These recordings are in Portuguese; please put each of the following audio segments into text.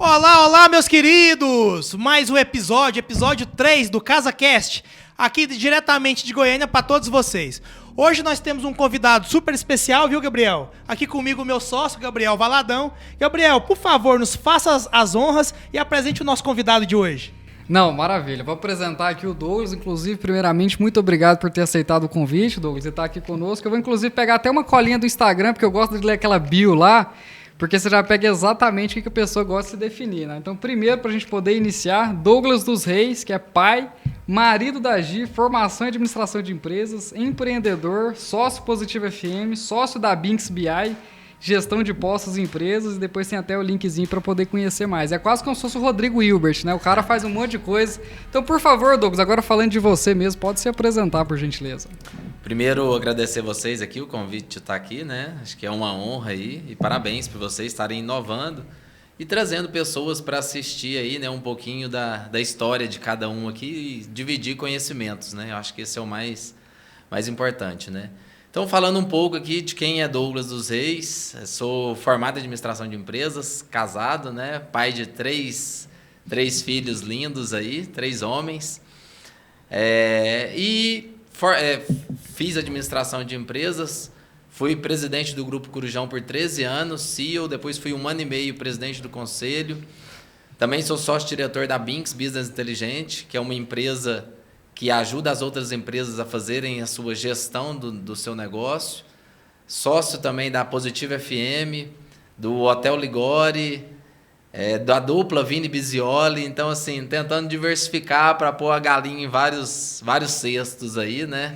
Olá, olá, meus queridos! Mais um episódio 3 do CasaCast, aqui diretamente de Goiânia para todos vocês. Hoje nós temos um convidado super especial, viu, Gabriel? Aqui comigo o meu sócio, Gabriel Valadão. Gabriel, por favor, nos faça as honras e apresente o nosso convidado de hoje. Não, maravilha. Vou apresentar aqui o Douglas. Inclusive, primeiramente, muito obrigado por ter aceitado o convite, Douglas, e estar aqui conosco. Eu vou, inclusive, pegar até uma colinha do Instagram, porque eu gosto de ler aquela bio lá, porque você já pega exatamente o que a pessoa gosta de se definir, né? Então, primeiro, para a gente poder iniciar, Douglas dos Reis, que é pai, marido da Gi, formação em administração de empresas, empreendedor, sócio Positivo FM, sócio da Binks BI, gestão de postos e empresas, e depois tem até o linkzinho para poder conhecer mais. É quase como se fosse o Rodrigo Hilbert, né? O cara faz um monte de coisa. Então, por favor, Douglas, agora falando de você mesmo, pode se apresentar, por gentileza. Primeiro, agradecer vocês aqui, o convite de estar aqui, né? Acho que é uma honra aí, e parabéns por vocês estarem inovando e trazendo pessoas para assistir aí, né, um pouquinho da história de cada um aqui e dividir conhecimentos, né? Eu acho que esse é o mais importante, né? Então, falando um pouco aqui de quem é Douglas dos Reis, sou formado em administração de empresas, casado, né? Pai de três filhos lindos aí, 3 homens. Fiz administração de empresas, fui presidente do Grupo Corujão por 13 anos, CEO, depois fui 1 ano e meio presidente do conselho. Também sou sócio-diretor da Binks Business Inteligente, que é uma empresa que ajuda as outras empresas a fazerem a sua gestão do seu negócio. Sócio também da Positivo FM, do Hotel Ligori, da dupla Vini Bizioli. Então, assim, tentando diversificar para pôr a galinha em vários cestos aí, né?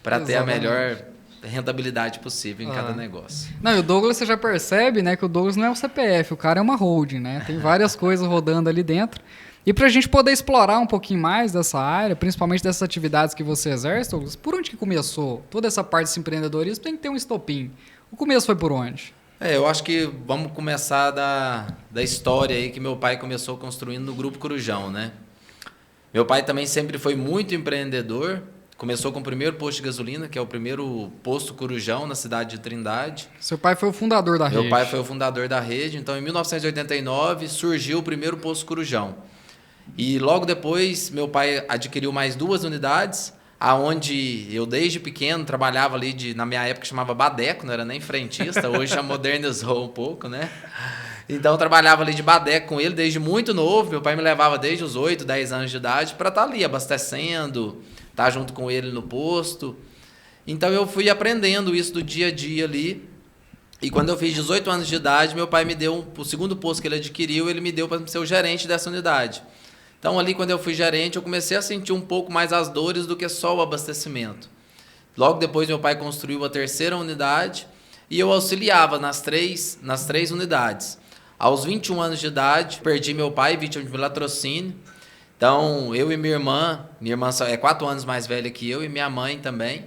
Para ter a melhor rentabilidade possível em cada negócio. Não, e o Douglas, você já percebe, né, que o Douglas não é um CPF, o cara é uma holding, né? Tem várias coisas rodando ali dentro. E para a gente poder explorar um pouquinho mais dessa área, principalmente dessas atividades que você exerce, Douglas, por onde que começou toda essa parte desse empreendedorismo? Tem que ter um estopim. O começo foi por onde? Eu acho que vamos começar da história aí que meu pai começou construindo no Grupo Corujão, né? Meu pai também sempre foi muito empreendedor. Começou com o primeiro posto de gasolina, que é o primeiro posto Corujão na cidade de Trindade. Seu pai foi o fundador da rede. Meu pai foi o fundador da rede. Então, em 1989, surgiu o primeiro posto Corujão. E logo depois, meu pai adquiriu mais 2 unidades, aonde eu desde pequeno trabalhava ali, na minha época chamava Badeco, não era nem frentista, hoje já modernizou um pouco, né? Então eu trabalhava ali de Badeco com ele desde muito novo, meu pai me levava desde os 8, 10 anos de idade para estar ali abastecendo, estar junto com ele no posto. Então eu fui aprendendo isso do dia a dia ali, e quando eu fiz 18 anos de idade, meu pai me deu, o segundo posto que ele adquiriu, ele me deu para ser o gerente dessa unidade. Então, ali, quando eu fui gerente, eu comecei a sentir um pouco mais as dores do que só o abastecimento. Logo depois, meu pai construiu a 3ª unidade e eu auxiliava nas três unidades. Aos 21 anos de idade, perdi meu pai, vítima de latrocínio. Então, eu e minha irmã é 4 anos mais velha que eu, e minha mãe também,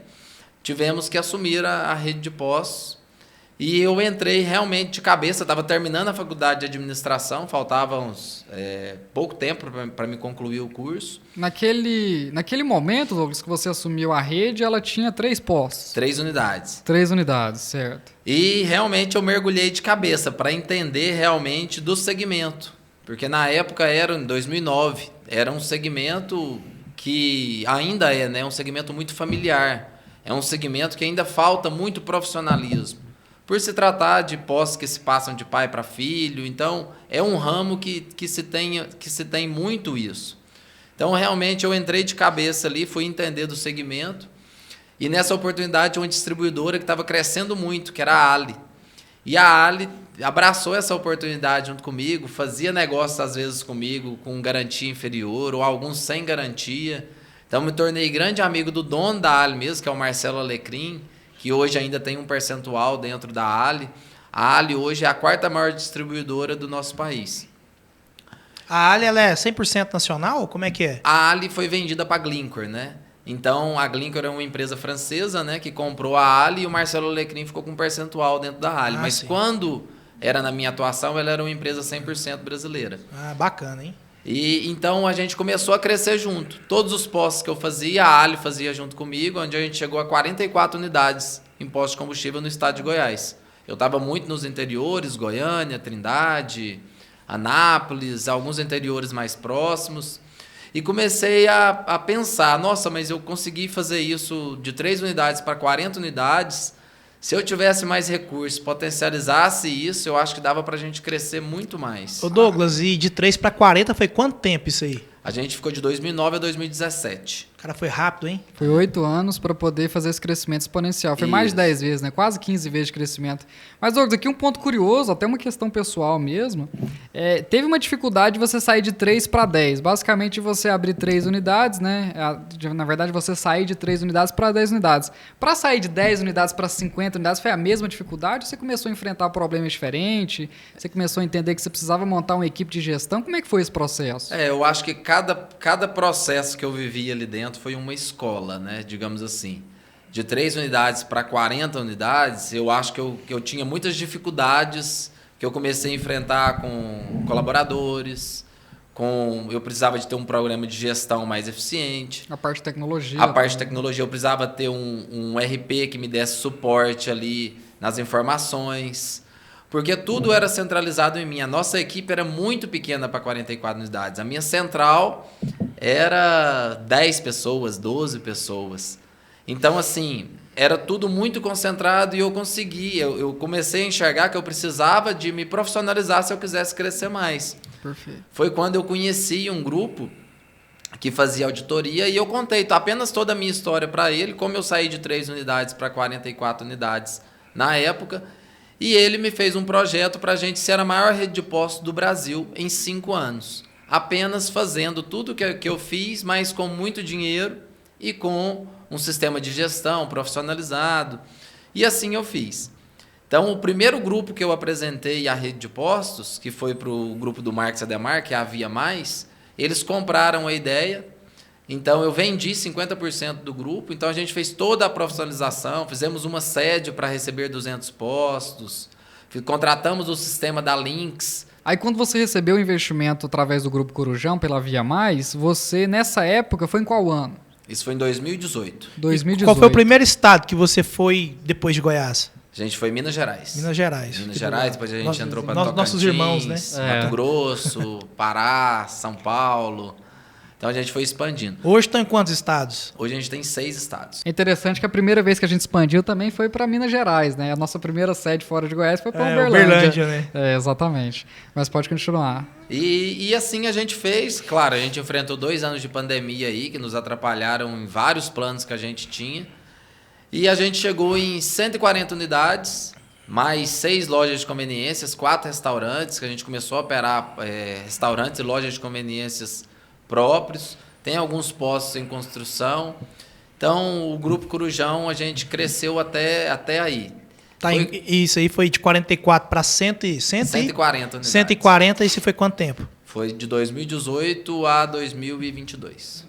tivemos que assumir a rede de postos. E eu entrei realmente de cabeça, estava terminando a faculdade de administração, faltava pouco tempo para me concluir o curso. Naquele momento, Douglas, que você assumiu a rede, ela tinha 3 postos. 3 unidades. 3 unidades, certo. E realmente eu mergulhei de cabeça para entender realmente do segmento. Porque na época, em 2009, era um segmento que ainda é, né, um segmento muito familiar. É um segmento que ainda falta muito profissionalismo. Por se tratar de postos que se passam de pai para filho, então é um ramo que se tem muito isso. Então realmente eu entrei de cabeça ali, fui entender do segmento, e nessa oportunidade uma distribuidora que estava crescendo muito, que era a Ali. E a Ali abraçou essa oportunidade junto comigo, fazia negócios às vezes comigo com garantia inferior ou alguns sem garantia. Então me tornei grande amigo do dono da Ali mesmo, que é o Marcelo Alecrim, que hoje ainda tem um percentual dentro da Ali. A Ali hoje é a 4ª maior distribuidora do nosso país. A Ali, ela é 100% nacional? Como é que é? A Ali foi vendida para a Glencore, né? Então, a Glencore é uma empresa francesa, né, que comprou a Ali, e o Marcelo Alecrim ficou com um percentual dentro da Ali. Mas sim, quando era na minha atuação, ela era uma empresa 100% brasileira. Ah, bacana, hein? E então a gente começou a crescer junto. Todos os postos que eu fazia, a Ali fazia junto comigo, onde a gente chegou a 44 unidades em postos de combustível no estado de Goiás. Eu estava muito nos interiores, Goiânia, Trindade, Anápolis, alguns interiores mais próximos. E comecei a pensar, nossa, mas eu consegui fazer isso de 3 unidades para 40 unidades. Se eu tivesse mais recursos, potencializasse isso, eu acho que dava para a gente crescer muito mais. Ô Douglas, e de 3 para 40 foi quanto tempo isso aí? A gente ficou de 2009 a 2017. Cara, foi rápido, hein? Foi 8 anos para poder fazer esse crescimento exponencial. Foi mais de 10 vezes, né? Quase 15 vezes de crescimento. Mas, Douglas, aqui um ponto curioso, até uma questão pessoal mesmo. Teve uma dificuldade de você sair de 3 para 10. Basicamente, você abrir 3 unidades, né? Na verdade, você sair de 3 unidades para 10 unidades. Para sair de 10 unidades para 50 unidades, foi a mesma dificuldade? Ou você começou a enfrentar problemas diferentes? Você começou a entender que você precisava montar uma equipe de gestão? Como é que foi esse processo? Eu acho que cada processo que eu vivi ali dentro foi uma escola, né? Digamos assim. De 3 unidades para 40 unidades, eu acho que eu tinha muitas dificuldades que eu comecei a enfrentar com colaboradores, eu precisava de ter um programa de gestão mais eficiente. A parte de tecnologia. A parte de tecnologia, eu precisava ter um RP que me desse suporte ali nas informações. Porque tudo era centralizado em mim. A nossa equipe era muito pequena para 44 unidades. A minha central era 10 pessoas, 12 pessoas. Então, assim, era tudo muito concentrado e eu consegui. Eu comecei a enxergar que eu precisava de me profissionalizar se eu quisesse crescer mais. Perfeito. Foi quando eu conheci um grupo que fazia auditoria e eu contei apenas toda a minha história para ele, como eu saí de 3 unidades para 44 unidades na época. E ele me fez um projeto para a gente ser a maior rede de postos do Brasil em 5 anos. Apenas fazendo tudo que eu fiz, mas com muito dinheiro e com um sistema de gestão profissionalizado. E assim eu fiz. Então, o primeiro grupo que eu apresentei à rede de postos, que foi para o grupo do Marques Ademar, que é a Via Mais, eles compraram a ideia. Então, eu vendi 50% do grupo. Então, a gente fez toda a profissionalização, fizemos uma sede para receber 200 postos, contratamos o sistema da Lynx. Aí, quando você recebeu o investimento através do Grupo Corujão, pela Via Mais, você, nessa época, foi em qual ano? Isso foi em 2018. 2018. Qual foi o primeiro estado que você foi depois de Goiás? A gente foi em Minas Gerais. Minas Gerais. Minas Gerais, depois a gente entrou para nossos irmãos, né? Mato Grosso, Pará, São Paulo. Então a gente foi expandindo. Hoje estão em quantos estados? Hoje a gente tem 6 estados. É interessante que a primeira vez que a gente expandiu também foi para Minas Gerais, né? A nossa primeira sede fora de Goiás foi para Uberlândia, né? Exatamente. Mas pode continuar. E assim a gente fez. Claro, a gente enfrentou 2 anos de pandemia aí, que nos atrapalharam em vários planos que a gente tinha. E a gente chegou em 140 unidades, mais 6 lojas de conveniências, 4 restaurantes, que a gente começou a operar restaurantes e lojas de conveniências próprios. Tem alguns postos em construção. Então, o Grupo Corujão, a gente cresceu até aí. Isso aí foi de 44 para 140 unidades. 140, isso foi quanto tempo? Foi de 2018 a 2022.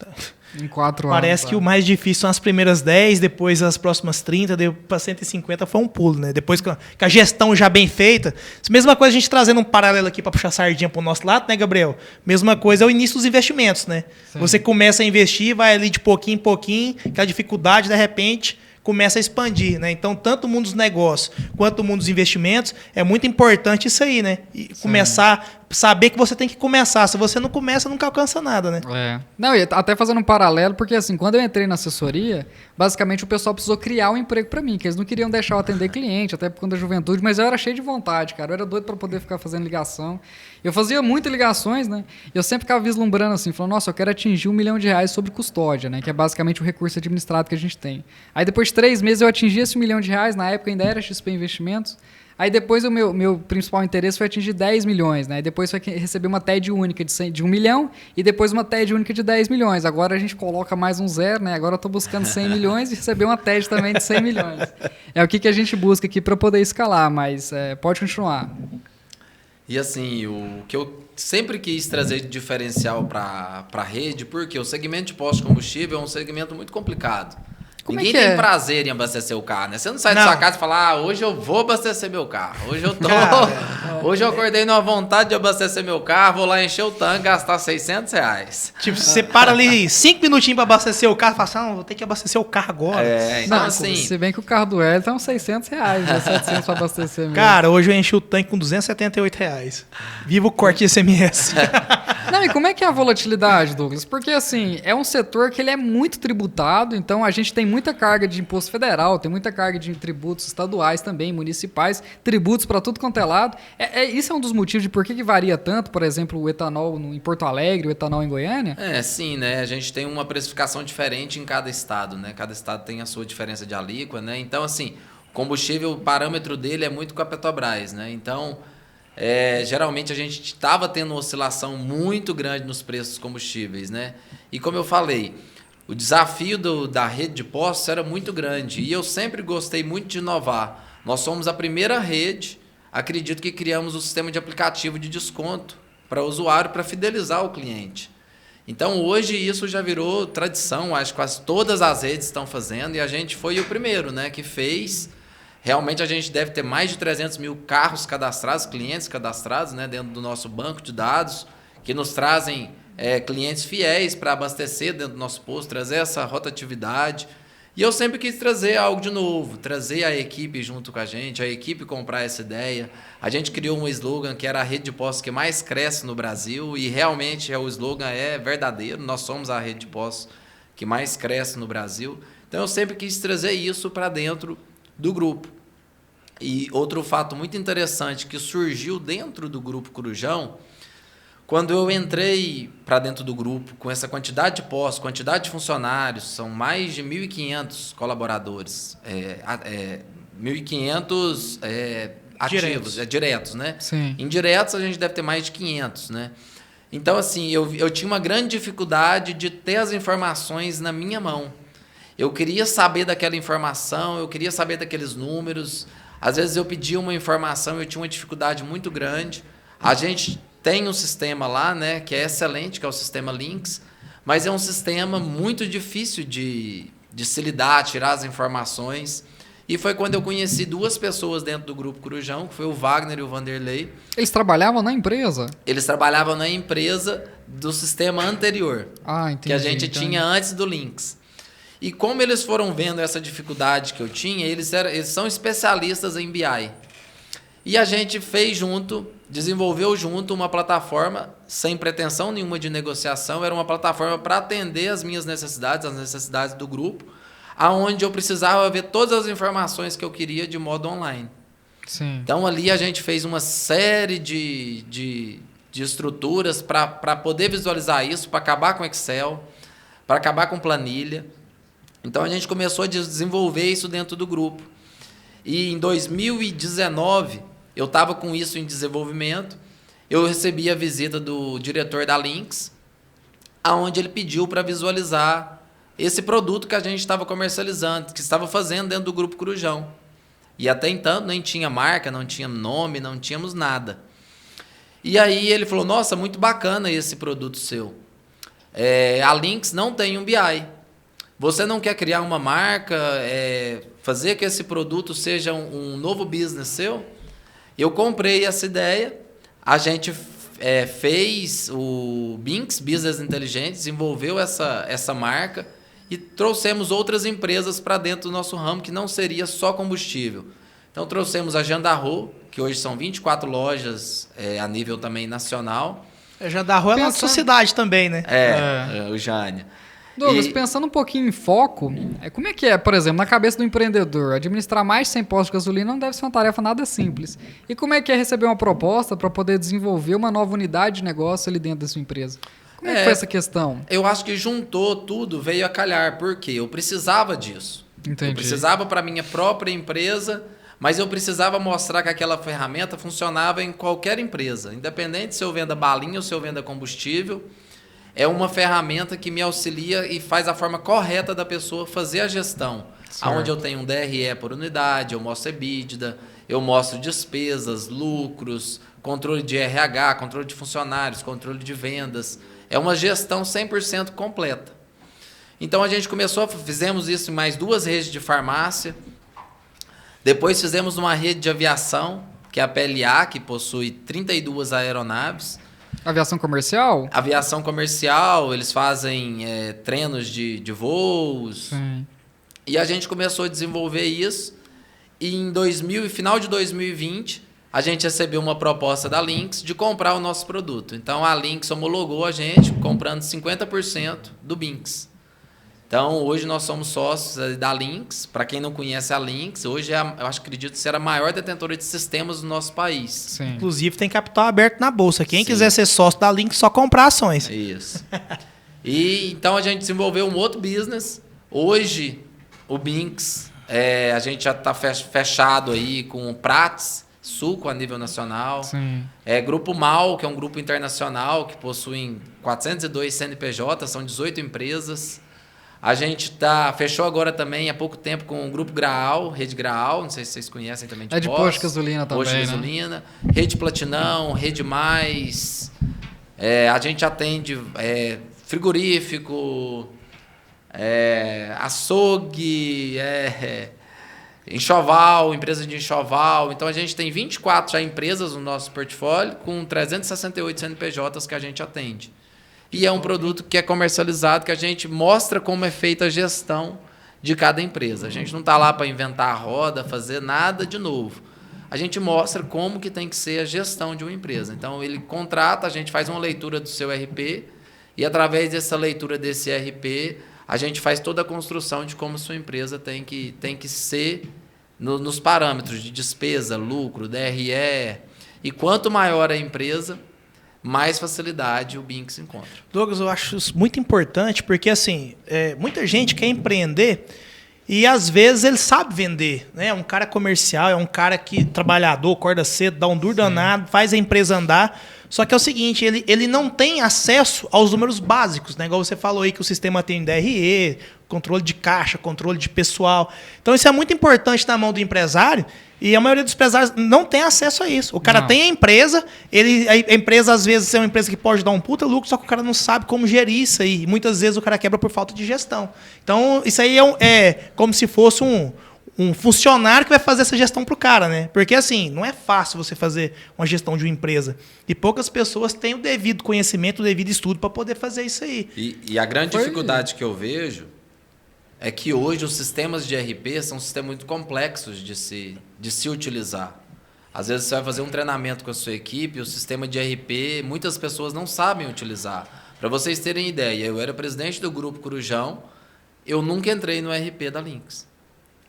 Em 4 anos. Parece que o mais difícil são as primeiras 10, depois as próximas 30, depois para 150 foi um pulo, né? Depois que a gestão já bem feita. Mesma coisa a gente trazendo um paralelo aqui para puxar sardinha para o nosso lado, né, Gabriel? Mesma coisa é o início dos investimentos, né? Sim. Você começa a investir, vai ali de pouquinho em pouquinho, que a dificuldade, de repente, começa a expandir, né? Então, tanto o mundo dos negócios quanto o mundo dos investimentos, é muito importante isso aí, né? E começar, saber que você tem que começar. Se você não começa, nunca alcança nada, né? Não, e até fazendo um paralelo, porque assim, quando eu entrei na assessoria, basicamente o pessoal precisou criar um emprego para mim, que eles não queriam deixar eu atender cliente, até por conta da juventude, mas eu era cheio de vontade, cara. Eu era doido para poder ficar fazendo ligação. Eu fazia muitas ligações, né? E eu sempre ficava vislumbrando assim, falando, nossa, eu quero atingir R$1 milhão sobre custódia, né? Que é basicamente o recurso administrado que a gente tem. Aí depois de 3 meses eu atingi esse R$1 milhão, na época ainda era XP Investimentos. Aí depois o meu principal interesse foi atingir 10 milhões, né? E depois foi receber uma TED única de 1 milhão e depois uma TED única de 10 milhões. Agora a gente coloca mais um zero, né? Agora eu estou buscando 100 milhões e receber uma TED também de 100 milhões. É o que a gente busca aqui para poder escalar, mas pode continuar. E assim, o que eu sempre quis trazer de diferencial para a rede, porque o segmento de postos de combustível é um segmento muito complicado. Como Ninguém é que tem é? prazer em abastecer o carro, né? Você não sai da Não. sua casa e fala, hoje eu vou abastecer meu carro. Hoje eu tô... Cara, Hoje eu acordei numa vontade de abastecer meu carro, vou lá encher o tanque, gastar R$600. tipo, você para ali 5 minutinhos pra abastecer o carro e fala assim, não, vou ter que abastecer o carro agora. Então Não, assim... se bem que o carro do Hélio tá uns R$600, né? 700 pra abastecer mesmo. Cara, hoje eu enchi o tanque com R$278. Viva o corte de ICMS. Não, e como é que é a volatilidade, Douglas? Porque, assim, é um setor que ele é muito tributado, então a gente tem muita carga de imposto federal, tem muita carga de tributos estaduais também, municipais, tributos para tudo quanto é lado. Isso é um dos motivos de por que varia tanto, por exemplo, o etanol em Porto Alegre, o etanol em Goiânia? Sim, né? A gente tem uma precificação diferente em cada estado, né? Cada estado tem a sua diferença de alíquota, né? Então, assim, o combustível, o parâmetro dele é muito com a Petrobras, né? Então, geralmente a gente estava tendo uma oscilação muito grande nos preços dos combustíveis, né? E como eu falei, o desafio da rede de postos era muito grande e eu sempre gostei muito de inovar. Nós somos a primeira rede, acredito que criamos o sistema de aplicativo de desconto para o usuário, para fidelizar o cliente. Então, hoje isso já virou tradição, acho que quase todas as redes estão fazendo e a gente foi o primeiro, né, que fez. Realmente a gente deve ter mais de 300 mil carros cadastrados, clientes cadastrados, né, dentro do nosso banco de dados, que nos trazem clientes fiéis para abastecer dentro do nosso posto, trazer essa rotatividade. E eu sempre quis trazer algo de novo, trazer a equipe junto com a equipe comprar essa ideia. A gente criou um slogan que era a rede de postos que mais cresce no Brasil e realmente o slogan é verdadeiro, nós somos a rede de postos que mais cresce no Brasil. Então eu sempre quis trazer isso para dentro do grupo. E outro fato muito interessante que surgiu dentro do Grupo Corujão, quando eu entrei para dentro do grupo, com essa quantidade de postos, quantidade de funcionários, são mais de 1.500 colaboradores, 1.500 ativos, diretos, né? Sim. Indiretos a gente deve ter mais de 500, né? Então, assim, eu tinha uma grande dificuldade de ter as informações na minha mão. Eu queria saber daquela informação, eu queria saber daqueles números. Às vezes eu pedia uma informação e eu tinha uma dificuldade muito grande. A gente tem um sistema lá, né, que é excelente, que é o sistema Lynx, mas é um sistema muito difícil de se lidar, tirar as informações. E foi quando eu conheci duas pessoas dentro do Grupo Corujão, que foi o Wagner e o Vanderlei. Eles trabalhavam na empresa? Eles trabalhavam na empresa do sistema anterior, Entendi. que a gente tinha antes do Lynx. E como eles foram vendo essa dificuldade que eu tinha, eles são especialistas em BI. E a gente desenvolveu junto uma plataforma sem pretensão nenhuma de negociação, era uma plataforma para atender as minhas necessidades, as necessidades do grupo, aonde eu precisava ver todas as informações que eu queria de modo online. Sim. Então ali a gente fez uma série de estruturas para poder visualizar isso, para acabar com Excel, para acabar com planilha. Então a gente começou a desenvolver isso dentro do grupo. E em 2019, eu estava com isso em desenvolvimento, eu recebi a visita do diretor da Lynx, aonde ele pediu para visualizar esse produto que a gente estava comercializando, que estava fazendo dentro do Grupo Corujão. E até então nem tinha marca, não tinha nome, não tínhamos nada. E aí ele falou, nossa, muito bacana esse produto seu. A Lynx não tem um BI. Você não quer criar uma marca, fazer que esse produto seja um novo business seu? Eu comprei essa ideia, a gente fez o Binks Business Inteligente, desenvolveu essa marca e trouxemos outras empresas para dentro do nosso ramo, que não seria só combustível. Então trouxemos a Jandarro, que hoje são 24 lojas a nível também nacional. Jandarro é na sua cidade também, né? O Jânia. Douglas, pensando um pouquinho em foco, como é que é, por exemplo, na cabeça do empreendedor, administrar mais de 100 postos de gasolina não deve ser uma tarefa nada simples. E como é que é receber uma proposta para poder desenvolver uma nova unidade de negócio ali dentro da sua empresa? Como é que foi essa questão? Eu acho que juntou tudo, veio a calhar, porque eu precisava disso. Entendi. Eu precisava para minha própria empresa, mas eu precisava mostrar que aquela ferramenta funcionava em qualquer empresa, independente se eu venda balinha ou se eu venda combustível. É uma ferramenta que me auxilia e faz a forma correta da pessoa fazer a gestão. Certo. Onde eu tenho um DRE por unidade, eu mostro EBITDA, eu mostro despesas, lucros, controle de RH, controle de funcionários, controle de vendas. É uma gestão 100% completa. Então a gente fizemos isso em mais 2 redes de farmácia. Depois fizemos uma rede de aviação, que é a PLA, que possui 32 aeronaves. Aviação comercial? Aviação comercial, eles fazem treinos de voos. Sim. E a gente começou a desenvolver isso. E em final de 2020, a gente recebeu uma proposta da Lynx de comprar o nosso produto. Então a Lynx homologou a gente comprando 50% do Binks. Então hoje nós somos sócios da Lynx. Para quem não conhece a Lynx, hoje eu acredito ser a maior detentora de sistemas do nosso país. Sim. Inclusive tem capital aberto na bolsa. Quem Sim. quiser ser sócio da Lynx, só comprar ações. Isso. E então a gente desenvolveu um outro business. Hoje o Binks, a gente já está fechado aí com o Prats, Suco a nível nacional. Sim. Grupo MAL, que é um grupo internacional que possui 402 CNPJ, são 18 empresas. A gente fechou agora também há pouco tempo com o Grupo Graal, Rede Graal, não sei se vocês conhecem também. De posto de gasolina também, posto de gasolina, Rede Platinão, Rede Mais. A gente atende frigorífico, açougue, enxoval, empresa de enxoval. Então a gente tem 24 já empresas no nosso portfólio com 368 CNPJs que a gente atende. E é um produto que é comercializado, que a gente mostra como é feita a gestão de cada empresa. A gente não está lá para inventar a roda, fazer nada de novo. A gente mostra como que tem que ser a gestão de uma empresa. Então, ele contrata, a gente faz uma leitura do seu RP e, através dessa leitura desse RP, a gente faz toda a construção de como sua empresa tem que ser nos parâmetros de despesa, lucro, DRE. E quanto maior a empresa, mais facilidade o Binks encontra. Douglas, eu acho isso muito importante, porque assim, muita gente quer empreender e às vezes ele sabe vender, né? É um cara comercial, é um cara que trabalhador, acorda cedo, dá um duro danado, faz a empresa andar. Só que é o seguinte, ele não tem acesso aos números básicos, né? Igual você falou aí que o sistema tem DRE, controle de caixa, controle de pessoal. Então isso é muito importante na mão do empresário. E a maioria dos empresários não tem acesso a isso. O cara tem a empresa, a empresa às vezes é uma empresa que pode dar um puta lucro, só que o cara não sabe como gerir isso aí. E muitas vezes o cara quebra por falta de gestão. Então isso aí é como se fosse um funcionário que vai fazer essa gestão pro cara, né? Porque assim, não é fácil você fazer uma gestão de uma empresa. E poucas pessoas têm o devido conhecimento, o devido estudo para poder fazer isso aí. E a grande dificuldade que eu vejo é que hoje os sistemas de RP são sistemas muito complexos de se utilizar. Às vezes você vai fazer um treinamento com a sua equipe, o sistema de RP, muitas pessoas não sabem utilizar. Para vocês terem ideia, eu era presidente do Grupo Corujão, eu nunca entrei no RP da Lynx.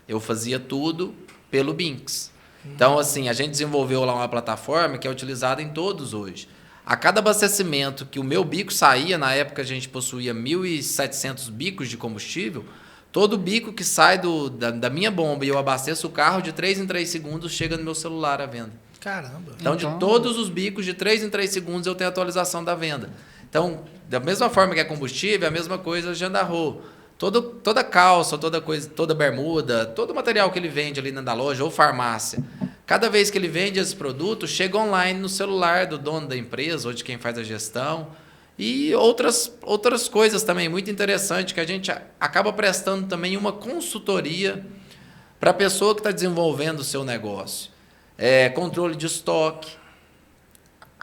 Eu fazia tudo pelo Binks. Então, assim, a gente desenvolveu lá uma plataforma que é utilizada em todos hoje. A cada abastecimento que o meu bico saía, na época a gente possuía 1.700 bicos de combustível, todo bico que sai da minha bomba e eu abasteço o carro, de 3 em 3 segundos chega no meu celular a venda. Caramba. Então, de todos os bicos, de 3 em 3 segundos eu tenho atualização da venda. Então, da mesma forma que é combustível, é a mesma coisa de Jandarro. Toda calça, toda bermuda, todo material que ele vende ali dentro da loja ou farmácia, cada vez que ele vende esse produto, chega online no celular do dono da empresa ou de quem faz a gestão. E outras coisas também muito interessantes que a gente acaba prestando também uma consultoria para a pessoa que está desenvolvendo o seu negócio. Controle de estoque.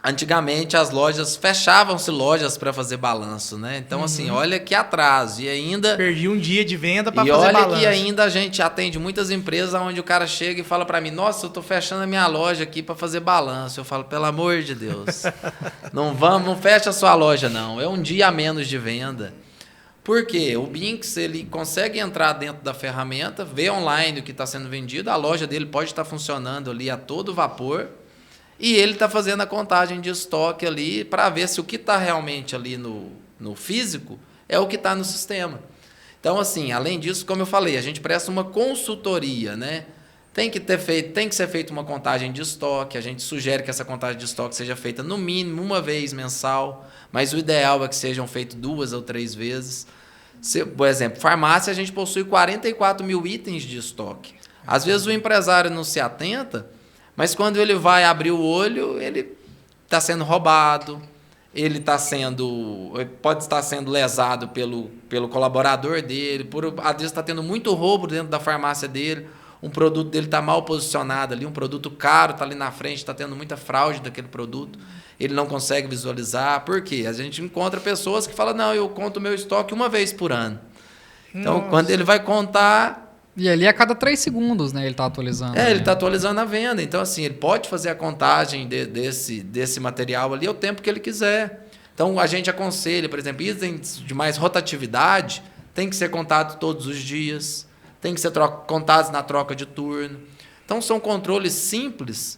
Antigamente as lojas fechavam-se lojas para fazer balanço, né? Então assim, olha que atraso. E ainda perdi um dia de venda para fazer balanço. E olha que balanço. ainda a gente atende muitas empresas onde o cara chega e fala para mim: "Nossa, eu estou fechando a minha loja aqui para fazer balanço". Eu falo: "Pelo amor de Deus. Não fecha a sua loja não. É um dia a menos de venda". Por quê? O Binks, ele consegue entrar dentro da ferramenta, ver online o que está sendo vendido, a loja dele pode estar funcionando ali a todo vapor. E ele está fazendo a contagem de estoque ali para ver se o que está realmente ali no físico é o que está no sistema. Então, assim, além disso, como eu falei, a gente presta uma consultoria, né? Tem que ser feita uma contagem de estoque. A gente sugere que essa contagem de estoque seja feita no mínimo uma vez mensal, mas o ideal é que sejam feitas 2 ou 3 vezes. Por exemplo, farmácia, a gente possui 44 mil itens de estoque. Às vezes o empresário não se atenta, mas quando ele vai abrir o olho, ele está sendo roubado, ele pode estar sendo lesado pelo colaborador dele, às vezes está tendo muito roubo dentro da farmácia dele, um produto dele está mal posicionado ali, um produto caro está ali na frente, está tendo muita fraude daquele produto, ele não consegue visualizar. Por quê? A gente encontra pessoas que falam, não, eu conto o meu estoque uma vez por ano. Então, quando ele vai contar... E ali a cada 3 segundos, né, ele está atualizando. Ele está atualizando a venda. Então, assim, ele pode fazer a contagem desse material ali o tempo que ele quiser. Então, a gente aconselha, por exemplo, itens de mais rotatividade tem que ser contado todos os dias, tem que ser contados na troca de turno. Então, são controles simples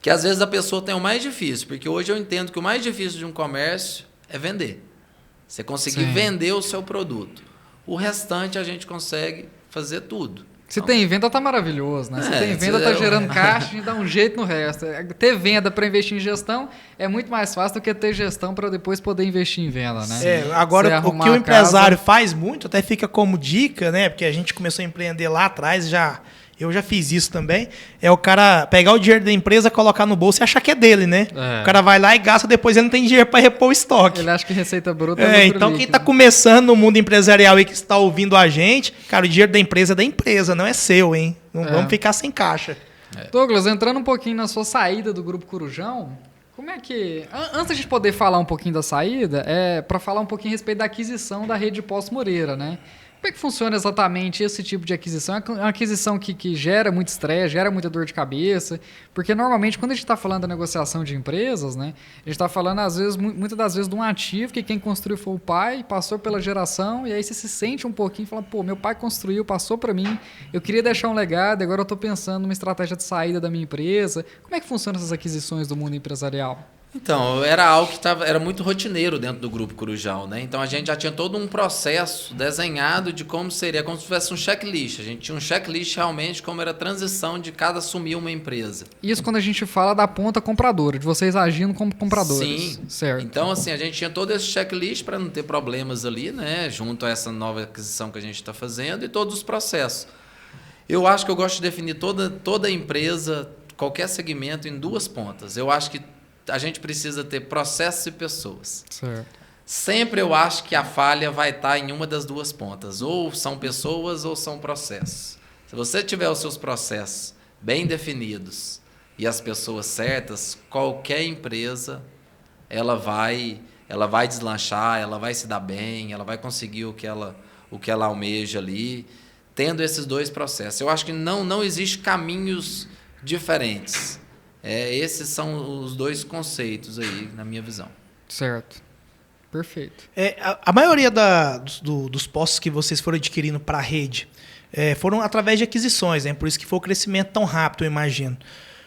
que, às vezes, a pessoa tem o mais difícil, porque hoje eu entendo que o mais difícil de um comércio é vender. Você conseguir vender o seu produto. O restante a gente consegue fazer tudo. Se tem venda, tá maravilhoso, né? Se tem venda, tá gerando caixa, a gente dá um jeito no resto. Ter venda para investir em gestão é muito mais fácil do que ter gestão para depois poder investir em venda, né? Agora, o que o empresário faz muito, até fica como dica, né? Porque a gente começou a empreender lá atrás, eu já fiz isso também, é o cara pegar o dinheiro da empresa, colocar no bolso e achar que é dele, né? O cara vai lá e gasta, depois ele não tem dinheiro para repor o estoque. Ele acha que receita bruta então, quem está começando no mundo empresarial e que está ouvindo a gente, cara, o dinheiro da empresa é da empresa, não é seu, hein? Não vamos ficar sem caixa. Douglas, entrando um pouquinho na sua saída do Grupo Corujão, como é que... Antes da gente poder falar um pouquinho da saída, para falar um pouquinho a respeito da aquisição da rede de Postos Moreira, né? Como é que funciona exatamente esse tipo de aquisição? É uma aquisição que gera muito estresse, gera muita dor de cabeça, porque normalmente quando a gente está falando da negociação de empresas, né, a gente está falando às vezes, muitas das vezes de um ativo que quem construiu foi o pai, passou pela geração, e aí você se sente um pouquinho e fala, pô, meu pai construiu, passou para mim, eu queria deixar um legado, agora eu estou pensando numa estratégia de saída da minha empresa. Como é que funcionam essas aquisições do mundo empresarial? Então, era algo que era muito rotineiro dentro do Grupo Corujão, né? Então, a gente já tinha todo um processo desenhado de como seria, como se tivesse um checklist. A gente tinha um checklist realmente como era a transição de cada assumir uma empresa. Isso quando a gente fala da ponta compradora, de vocês agindo como compradores. Sim. Certo. Então, assim, a gente tinha todo esse checklist para não ter problemas ali, né? Junto a essa nova aquisição que a gente está fazendo e todos os processos. Eu acho que eu gosto de definir toda empresa, qualquer segmento, em 2 pontas. Eu acho que a gente precisa ter processos e pessoas. Certo. Sempre eu acho que a falha vai estar em uma das 2 pontas. Ou são pessoas ou são processos. Se você tiver os seus processos bem definidos e as pessoas certas, qualquer empresa ela vai deslanchar, ela vai se dar bem, ela vai conseguir o que ela almeja ali, tendo esses 2 processos. Eu acho que não existe caminhos diferentes. Esses são os 2 conceitos aí, na minha visão. Certo. Perfeito. A maioria dos postos que vocês foram adquirindo para a rede foram através de aquisições, né? Por isso que foi o crescimento tão rápido, eu imagino.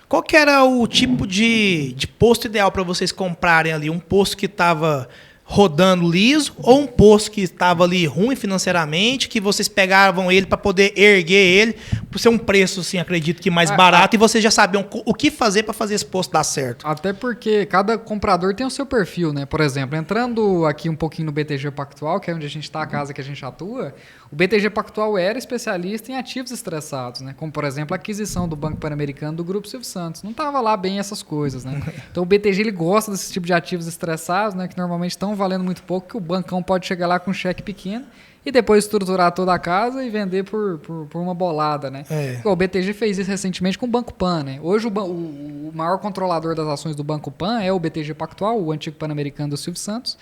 Qual que era o tipo de posto ideal para vocês comprarem ali? Um posto que estava rodando liso ou um posto que estava ali ruim financeiramente, que vocês pegavam ele para poder erguer ele, por ser um preço, assim, acredito que mais barato, e vocês já sabiam o que fazer para fazer esse posto dar certo? Até porque cada comprador tem o seu perfil, né? Por exemplo, entrando aqui um pouquinho no BTG Pactual, que é onde a gente está, a casa que a gente atua, o BTG Pactual era especialista em ativos estressados, né? Como, por exemplo, a aquisição do Banco Pan-Americano do Grupo Silvio Santos. Não estava lá bem essas coisas, né? Então o BTG ele gosta desse tipo de ativos estressados, né? Que normalmente estão valendo muito pouco, que o bancão pode chegar lá com um cheque pequeno e depois estruturar toda a casa e vender por uma bolada, né? O BTG fez isso recentemente com o Banco Pan, né? Hoje o maior controlador das ações do Banco Pan é o BTG Pactual, o antigo Pan-Americano do Silvio Santos.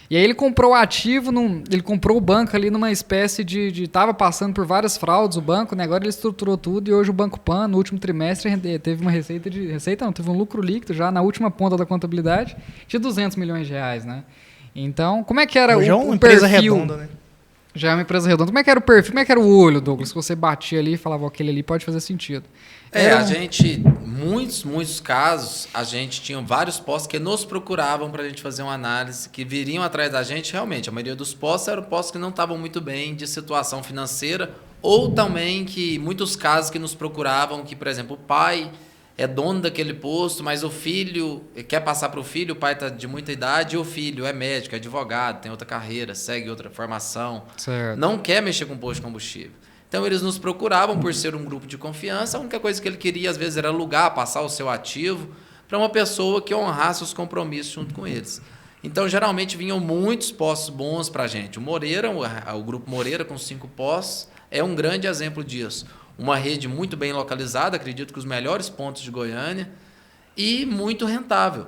E aí ele comprou o ativo, ele comprou o banco ali numa espécie de estava passando por várias fraudes o banco, né? Agora ele estruturou tudo e hoje o Banco Pan, no último trimestre, teve uma teve um lucro líquido já na última ponta da contabilidade de R$200 milhões, né? Então, como é que era hoje o é uma empresa perfil? redonda, né? Já é uma empresa redonda. Como é que era o perfil? Como é que era o olho, Douglas? Que você batia ali e falava, aquele ali pode fazer sentido. A gente, muitos casos, a gente tinha vários postos que nos procuravam para a gente fazer uma análise, que viriam atrás da gente, realmente. A maioria dos postos eram postos que não estavam muito bem de situação financeira, ou também que muitos casos que nos procuravam, que, por exemplo, o pai é dono daquele posto, mas o filho quer passar para o filho, o pai está de muita idade, e o filho é médico, é advogado, tem outra carreira, segue outra formação, certo. Não quer mexer com posto de combustível. Então, eles nos procuravam por ser um grupo de confiança, a única coisa que ele queria, às vezes, era alugar, passar o seu ativo para uma pessoa que honrasse os compromissos junto com eles. Então, geralmente, vinham muitos postos bons para a gente. O Moreira, o Grupo Moreira, com 5 postos, é um grande exemplo disso. Uma rede muito bem localizada, acredito que os melhores pontos de Goiânia, e muito rentável.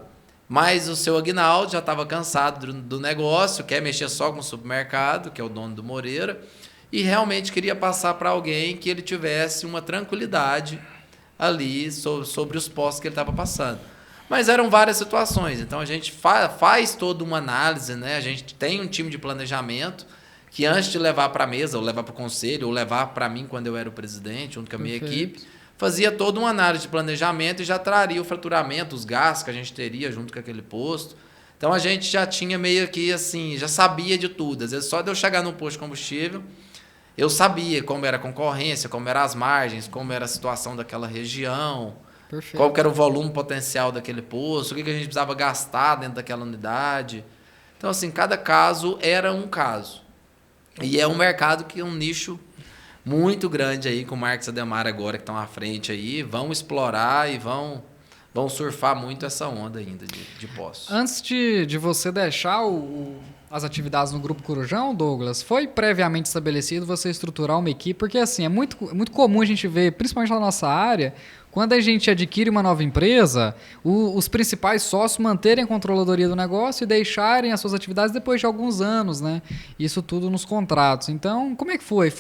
Mas o seu Aguinaldo já estava cansado do negócio, quer mexer só com o supermercado, que é o dono do Moreira, e realmente queria passar para alguém que ele tivesse uma tranquilidade ali sobre os postos que ele estava passando. Mas eram várias situações, então a gente faz toda uma análise, né? A gente tem um time de planejamento que antes de levar para a mesa, ou levar para o conselho, ou levar para mim quando eu era o presidente, junto com a minha equipe, fazia toda uma análise de planejamento e já traria o faturamento, os gastos que a gente teria junto com aquele posto. Então a gente já tinha meio que assim, já sabia de tudo. Às vezes só de eu chegar no posto de combustível, eu sabia como era a concorrência, como eram as margens, como era a situação daquela região, qual que era o volume potencial daquele posto, o que a gente precisava gastar dentro daquela unidade. Então, assim, cada caso era um caso. E é um mercado que é um nicho muito grande aí, com o Marcos e a Demara agora que estão à frente aí, vão explorar e vão surfar muito essa onda ainda de postos. Antes de você deixar as atividades no Grupo Corujão, Douglas, foi previamente estabelecido você estruturar uma equipe? Porque assim, é muito comum a gente ver, principalmente na nossa área, quando a gente adquire uma nova empresa, os principais sócios manterem a controladoria do negócio e deixarem as suas atividades depois de alguns anos, né? Isso tudo nos contratos. Então, como é que foi?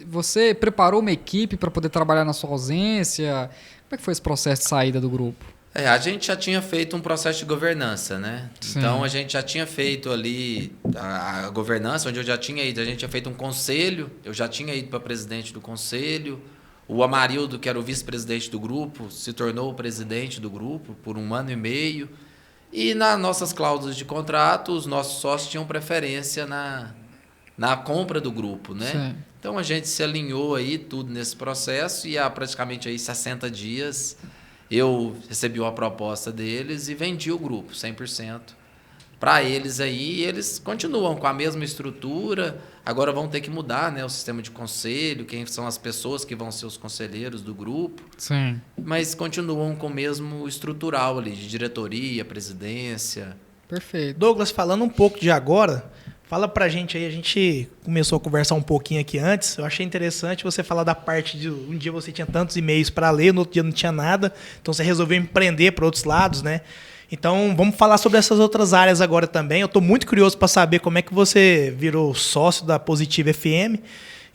Você preparou uma equipe para poder trabalhar na sua ausência? Como é que foi esse processo de saída do grupo? A gente já tinha feito um processo de governança, né? Sim. Então, a gente já tinha feito ali a governança, onde eu já tinha ido. A gente tinha feito um conselho, eu já tinha ido para presidente do conselho. O Amarildo, que era o vice-presidente do grupo, se tornou o presidente do grupo por 1 ano e meio. E nas nossas cláusulas de contrato, os nossos sócios tinham preferência na compra do grupo, né? Sim. Então, a gente se alinhou aí tudo nesse processo e há praticamente aí 60 dias... Eu recebi uma proposta deles e vendi o grupo 100% para eles aí. E eles continuam com a mesma estrutura. Agora vão ter que mudar, né, o sistema de conselho, quem são as pessoas que vão ser os conselheiros do grupo. Sim. Mas continuam com o mesmo estrutural ali, de diretoria, presidência. Perfeito. Douglas, falando um pouco de agora, fala pra gente aí, a gente começou a conversar um pouquinho aqui antes, eu achei interessante você falar da parte de um dia você tinha tantos e-mails para ler, no outro dia não tinha nada, então você resolveu empreender para outros lados, né? Então vamos falar sobre essas outras áreas agora também. Eu estou muito curioso para saber como é que você virou sócio da Positiva FM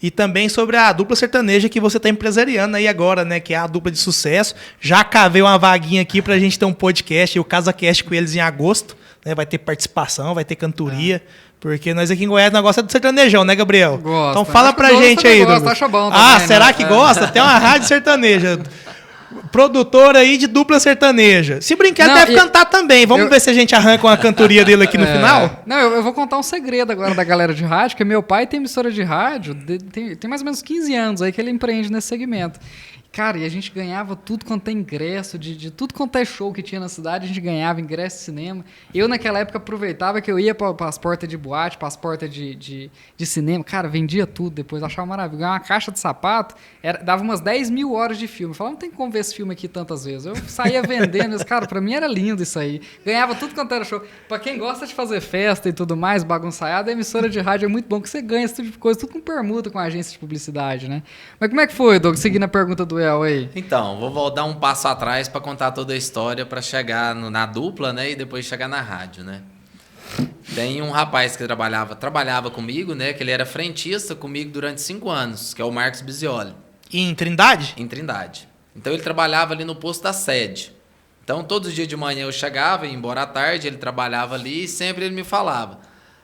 e também sobre a dupla sertaneja que você está empresariando aí agora, né? Que é a dupla de sucesso. Já cavei uma vaguinha aqui para a gente ter um podcast, o CasaCast com eles em agosto, né? Vai ter participação, vai ter cantoria. Porque nós aqui em Goiás, o negócio é do sertanejão, né, Gabriel? Gosta. Então fala pra gente aí, gosta, Douglas. acha bom também, Ah, será né? que gosta? Tem uma rádio sertaneja. Produtora aí de dupla sertaneja. Se brincar, ele deve cantar também. Vamos ver se a gente arranca uma cantoria dele aqui no final? Não, eu vou contar um segredo agora da galera de rádio, que meu pai tem emissora de rádio, tem mais ou menos 15 anos aí que ele empreende nesse segmento. Cara, e a gente ganhava tudo quanto é ingresso, de tudo quanto é show que tinha na cidade, a gente ganhava ingresso de cinema. Eu, naquela época, aproveitava que eu ia para as portas de boate, para as portas de cinema. Cara, vendia tudo depois, achava maravilhoso. Ganhava uma caixa de sapato, dava umas 10 mil horas de filme. Eu falava, não tem como ver esse filme aqui tantas vezes. Eu saía vendendo, mas, cara, pra mim era lindo isso aí. Ganhava tudo quanto era show. Pra quem gosta de fazer festa e tudo mais, bagunçaiada, a emissora de rádio é muito bom, que você ganha esse tipo de coisa, tudo com permuta com a agência de publicidade, né? Mas como é que foi, Doug, seguindo a pergunta do El aí? Então, vou dar um passo atrás para contar toda a história para chegar na dupla, né, e depois chegar na rádio, né. Tem um rapaz que trabalhava comigo, né, que ele era frentista comigo durante 5 anos, que é o Marcos Bizioli. Em Trindade? Em Trindade. Então ele trabalhava ali no posto da sede. Então todos os dias de manhã eu chegava, ia embora à tarde, ele trabalhava ali e sempre ele me falava: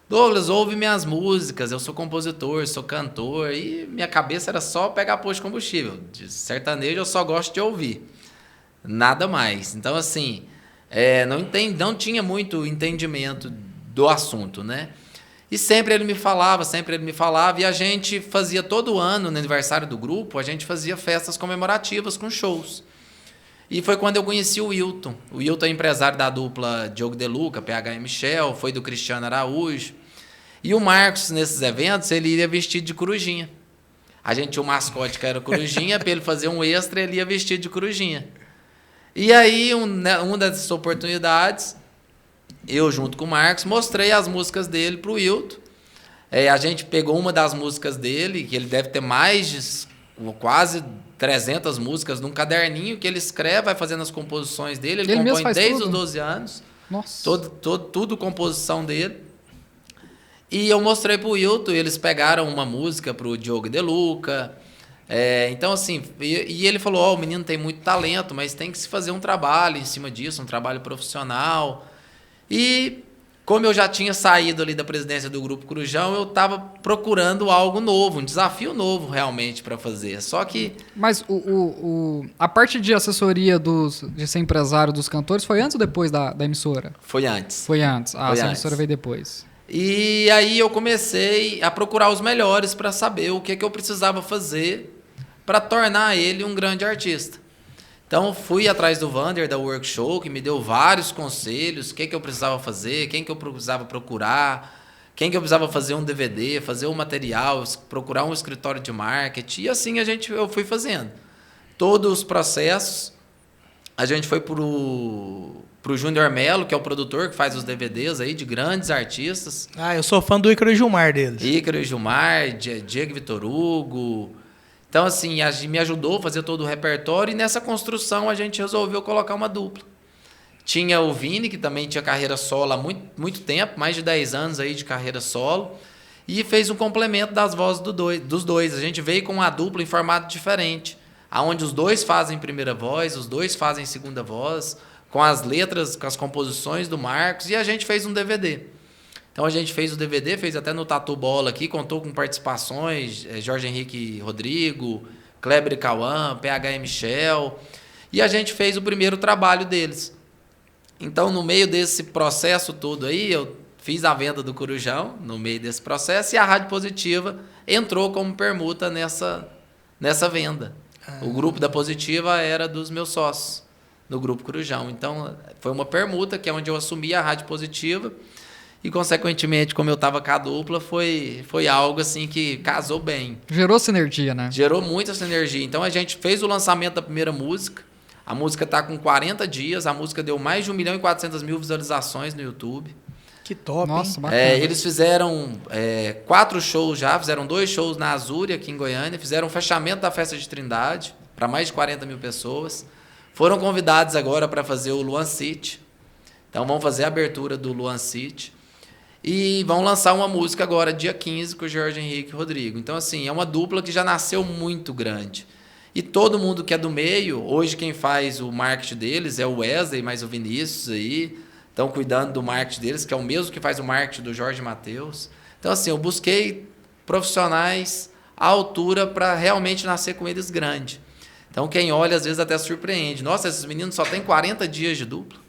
Douglas, ouve minhas músicas, eu sou compositor, sou cantor, e minha cabeça era só pegar posto de combustível. De sertanejo eu só gosto de ouvir, nada mais. Então, assim, não tinha muito entendimento do assunto, né? E sempre ele me falava, e a gente fazia todo ano, no aniversário do grupo, a gente fazia festas comemorativas com shows. E foi quando eu conheci o Wilton. O Wilton é empresário da dupla Diogo De Luca, PH e Michel, foi do Cristiano Araújo. E o Marcos, nesses eventos, ele ia vestido de corujinha. A gente tinha um mascote que era corujinha, para ele fazer um extra, ele ia vestido de corujinha. E aí, uma dessas oportunidades, eu junto com o Marcos, mostrei as músicas dele pro Wilton. A gente pegou uma das músicas dele, que ele deve ter mais de quase 300 músicas num caderninho que ele escreve, vai fazendo as composições dele. Ele compõe desde os 12 anos. Nossa. Tudo composição dele. E eu mostrei pro Wilton, eles pegaram uma música pro Diogo De Luca. Então, assim, e ele falou, o menino tem muito talento, mas tem que se fazer um trabalho em cima disso, um trabalho profissional. E como eu já tinha saído ali da presidência do Grupo Corujão, eu estava procurando algo novo, um desafio novo realmente para fazer. Só que... Mas a parte de assessoria de ser empresário dos cantores foi antes ou depois da emissora? Foi antes. Foi antes. Foi essa antes. emissora veio depois. E aí eu comecei a procurar os melhores para saber o que eu precisava fazer para tornar ele um grande artista. Então, fui atrás do Vander, da Workshow, que me deu vários conselhos, o que eu precisava fazer, quem que eu precisava procurar, quem que eu precisava fazer um DVD, fazer um material, procurar um escritório de marketing. E assim eu fui fazendo. Todos os processos, a gente foi pro Júnior Melo, que é o produtor que faz os DVDs aí de grandes artistas. Eu sou fã do Ícaro e Gilmar deles. Ícaro e Gilmar, Diego Vitor Hugo. Então, assim, me ajudou a fazer todo o repertório e nessa construção a gente resolveu colocar uma dupla. Tinha o Vini, que também tinha carreira solo há muito tempo, mais de 10 anos aí de carreira solo, e fez um complemento das vozes dos dois. A gente veio com uma dupla em formato diferente, onde os dois fazem primeira voz, os dois fazem segunda voz, com as letras, com as composições do Marcos, e a gente fez um DVD. Então a gente fez o DVD, fez até no Tatu Bola aqui, contou com participações, Jorge Henrique Rodrigo, Kleber e Cauã, PH e Michel, e a gente fez o primeiro trabalho deles. Então no meio desse processo todo aí, eu fiz a venda do Corujão, no meio desse processo, e a Rádio Positiva entrou como permuta nessa venda. O grupo da Positiva era dos meus sócios, no Grupo Corujão. Então foi uma permuta, que é onde eu assumi a Rádio Positiva, e, consequentemente, como eu estava com a dupla, foi algo assim que casou bem. Gerou sinergia, né? Gerou muita sinergia. Então, a gente fez o lançamento da primeira música. A música está com 40 dias. A música deu mais de 1.400.000 visualizações no YouTube. Que top, Nossa, hein? bacana. Eles fizeram 4 shows já. Fizeram 2 shows na Azure, aqui em Goiânia. Fizeram um fechamento da Festa de Trindade para mais de 40.000 pessoas. Foram convidados agora para fazer o Luan City. Então, vão fazer a abertura do Luan City. E vão lançar uma música agora, dia 15, com o Jorge Henrique Rodrigo. Então, assim, é uma dupla que já nasceu muito grande. E todo mundo que é do meio, hoje quem faz o marketing deles é o Wesley, mais o Vinícius aí, estão cuidando do marketing deles, que é o mesmo que faz o marketing do Jorge Mateus. Então, assim, eu busquei profissionais à altura para realmente nascer com eles grande. Então, quem olha, às vezes, até surpreende. Nossa, esses meninos só têm 40 dias de dupla.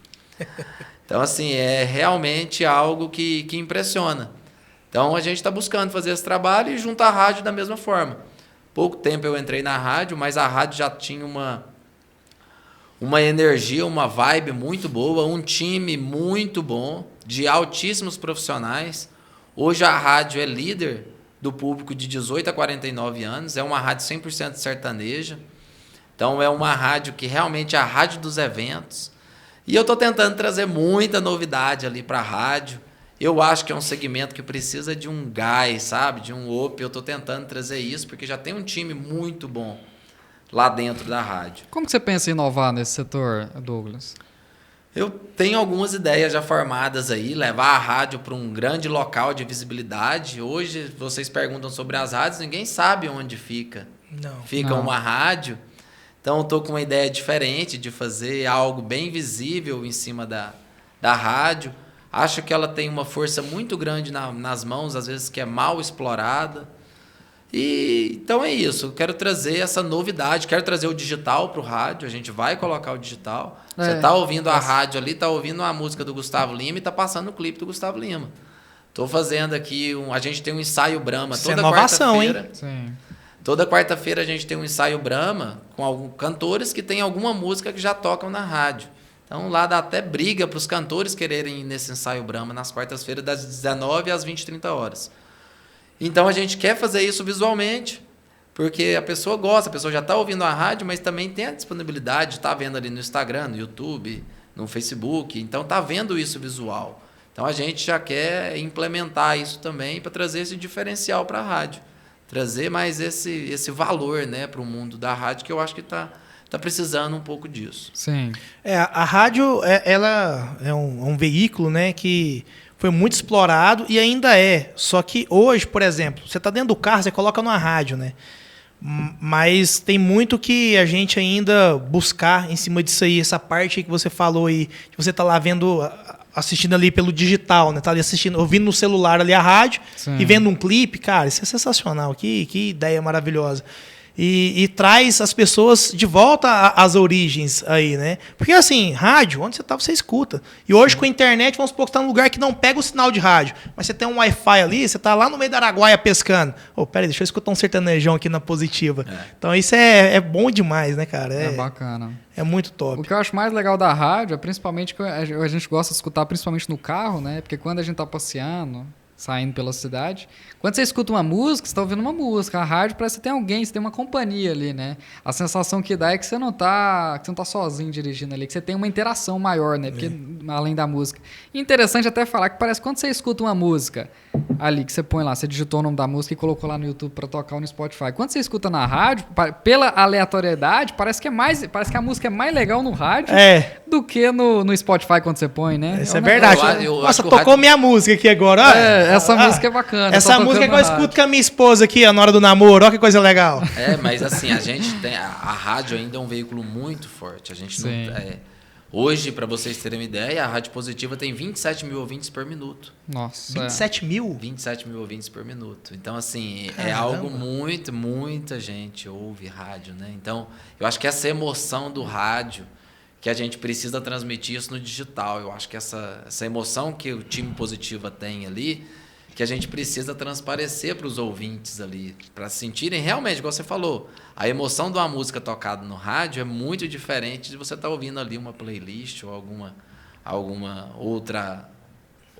Então, assim, é realmente algo que impressiona. Então, a gente está buscando fazer esse trabalho e junto à rádio da mesma forma. Pouco tempo eu entrei na rádio, mas a rádio já tinha uma energia, uma vibe muito boa, um time muito bom, de altíssimos profissionais. Hoje a rádio é líder do público de 18 a 49 anos, é uma rádio 100% sertaneja. Então, é uma rádio que realmente é a rádio dos eventos. E eu estou tentando trazer muita novidade ali para a rádio. Eu acho que é um segmento que precisa de um gás, sabe? De um up. Eu estou tentando trazer isso, porque já tem um time muito bom lá dentro da rádio. Como que você pensa em inovar nesse setor, Douglas? Eu tenho algumas ideias já formadas aí, levar a rádio para um grande local de visibilidade. Hoje, vocês perguntam sobre as rádios, ninguém sabe onde fica. Não. Fica uma rádio. Então, eu estou com uma ideia diferente de fazer algo bem visível em cima da rádio. Acho que ela tem uma força muito grande nas mãos, às vezes que é mal explorada. E então é isso. Eu quero trazer essa novidade, quero trazer o digital para o rádio. A gente vai colocar o digital. Você está ouvindo a rádio ali, está ouvindo a música do Gustavo Lima e está passando o clipe do Gustavo Lima. Estou fazendo aqui, a gente tem um ensaio Brahma Isso é toda inovação, quarta-feira. Sim. Toda quarta-feira a gente tem um ensaio Brahma com alguns cantores que tem alguma música que já tocam na rádio. Então lá dá até briga para os cantores quererem ir nesse ensaio Brahma nas quartas-feiras das 19 às 20h30. Então a gente quer fazer isso visualmente Porque a pessoa gosta, a pessoa já está ouvindo a rádio, mas também tem a disponibilidade de estar vendo ali no Instagram, no YouTube, no Facebook. Então, está vendo isso visual. Então, a gente já quer implementar isso também para trazer esse diferencial para a rádio. Trazer mais esse valor, né, para o mundo da rádio, que eu acho que está precisando um pouco disso. Sim. A rádio, ela é um veículo, né, que foi muito explorado e ainda é. Só que hoje, por exemplo, você está dentro do carro, você coloca numa rádio, né? Mas tem muito que a gente ainda buscar em cima disso aí, essa parte aí que você falou aí, que você está lá vendo, assistindo ali pelo digital, né? Tá ali assistindo, ouvindo no celular ali a rádio. Sim. E vendo um clipe, cara, isso é sensacional, que ideia maravilhosa. E traz as pessoas de volta às origens aí, né? Porque assim, rádio, onde você tá, você escuta. E hoje com a internet, vamos supor que você tá num lugar que não pega o sinal de rádio, mas você tem um Wi-Fi ali, você tá lá no meio da Araguaia pescando. Peraí, deixa eu escutar um sertanejão aqui na Positiva. Então isso é bom demais, né, cara? É bacana. É muito top. O que eu acho mais legal da rádio é principalmente que a gente gosta de escutar principalmente no carro, né? Porque quando a gente tá passeando, saindo pela cidade, quando você escuta uma música, você está ouvindo uma música. A rádio parece que tem alguém, você tem uma companhia ali, né? A sensação que dá é que você não tá sozinho dirigindo ali, que você tem uma interação maior, né? Porque além da música. E interessante até falar que parece que quando você escuta uma música ali, que você põe lá, você digitou o nome da música e colocou lá no YouTube para tocar ou no Spotify. Quando você escuta na rádio, pela aleatoriedade, parece que a música é mais legal no rádio do que no Spotify quando você põe, né? Isso é verdade. Nossa, tocou rádio... minha música aqui agora. Essa música é bacana. Essa música que eu escuto com a minha esposa aqui, ó, na hora do namoro. Olha que coisa legal. Mas assim, a gente tem... A rádio ainda é um veículo muito forte. A gente não... Hoje, para vocês terem uma ideia, a Rádio Positiva tem 27 mil ouvintes por minuto. Nossa. 27 mil? 27 mil ouvintes por minuto. Então, assim, caramba, é algo muita gente ouve rádio, né? Então, eu acho que essa emoção do rádio, que a gente precisa transmitir isso no digital. Eu acho que essa emoção que o time Positiva tem ali, que a gente precisa transparecer para os ouvintes ali, para sentirem realmente, igual você falou, a emoção de uma música tocada no rádio é muito diferente de você estar ouvindo ali uma playlist ou alguma outra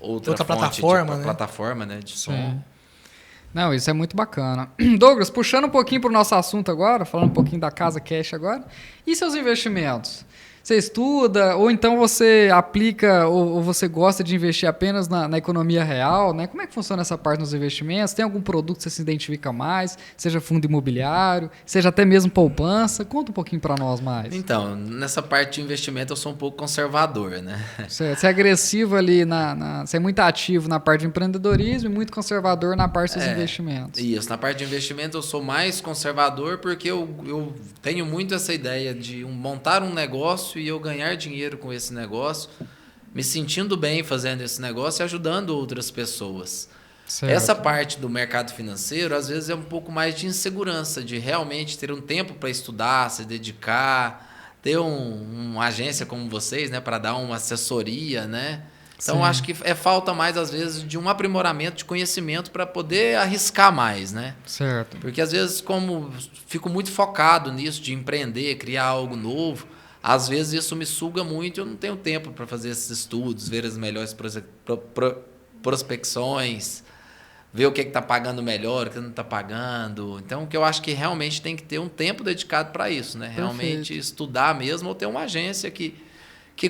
fonte plataforma, de, plataforma, né, de som. Não, isso é muito bacana. Douglas, puxando um pouquinho para o nosso assunto agora, falando um pouquinho da Casa Cash agora, e seus investimentos? Você estuda, ou então você aplica, ou você gosta de investir apenas na economia real, né? Como é que funciona essa parte dos investimentos? Tem algum produto que você se identifica mais? Seja fundo imobiliário, seja até mesmo poupança? Conta um pouquinho para nós mais. Então, nessa parte de investimento eu sou um pouco conservador, né? Você é agressivo ali, você é muito ativo na parte de empreendedorismo e muito conservador na parte dos investimentos. Isso, na parte de investimento eu sou mais conservador porque eu tenho muito essa ideia de montar um negócio e eu ganhar dinheiro com esse negócio, me sentindo bem fazendo esse negócio e ajudando outras pessoas. Certo. Essa parte do mercado financeiro, às vezes, é um pouco mais de insegurança, de realmente ter um tempo para estudar, se dedicar, ter uma agência como vocês, né, para dar uma assessoria, né? Então, acho que falta mais, às vezes, de um aprimoramento de conhecimento para poder arriscar mais, né? Certo. Porque, às vezes, como fico muito focado nisso, de empreender, criar algo novo, às vezes isso me suga muito e eu não tenho tempo para fazer esses estudos, ver as melhores prospecções, ver o que está pagando melhor, o que não está pagando. Então, o que eu acho que realmente tem que ter um tempo dedicado para isso, né? Realmente estudar mesmo ou ter uma agência que